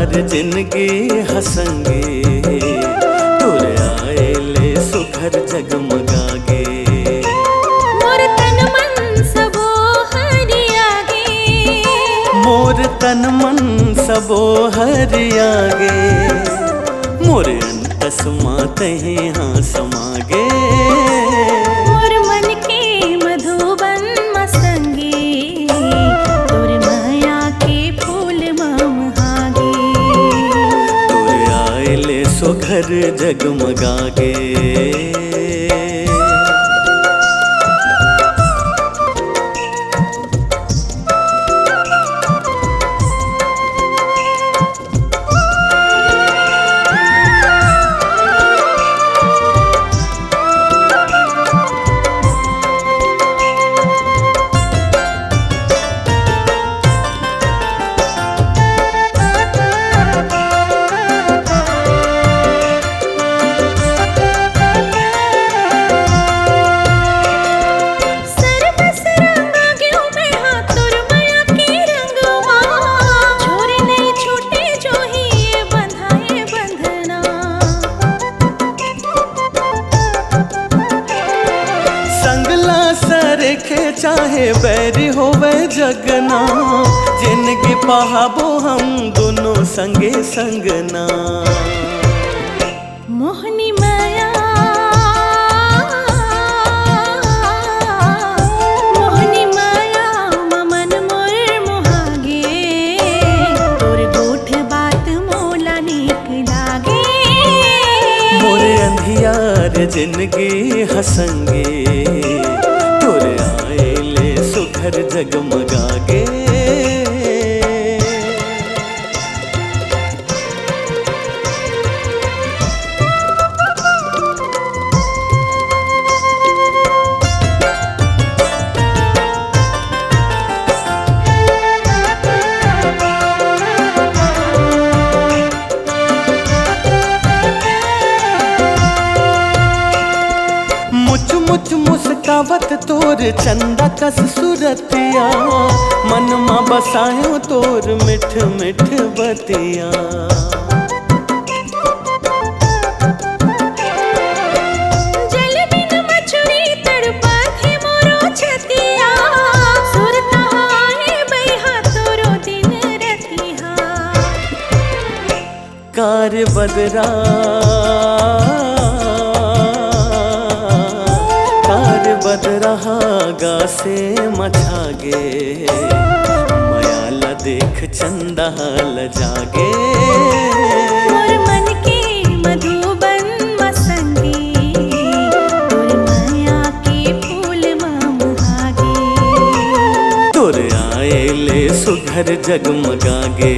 अंधियार जिंदगी हसंगे, तुर आए ले सुघर जगमगागे। मोर तन मन सबो हरियागे, मोर तन मन सबो हरियागे, मोर अंतसमा तहे हाँ समागे। मोर मन के मधुबन मसंगे, तोर माया के फूल ममहागे। तुर आए ले सुघर जगमगागे। चाहे बैरी होवे जगना, जिनके पहाबो हम दोनों संगे संगना। मोहनी माया मोहनी माया ममन मोर मोहागे, तोर गोठ बात मोला नीक लागे। मोरे अंधियार जिंदगी हसंगे, तुर आए ले सुघर जगमगागे। मुच मुस्कावत तोर चंदा कस सुरतिया, मन मा बसायो तोर मिठ मिठ बतिया। जल बिन मछुरी तड़पत है मोरो छतिया, सुरता है बैहा तोरो दिन रतिहा। कार बदरा बदरहा गा से मछागे, मयाला देख चंदा लजागे। मोर मन के मधुबन मसंगे, तोर माया के फूल ममहागे। तुर आए ले सुघर जगमगागे।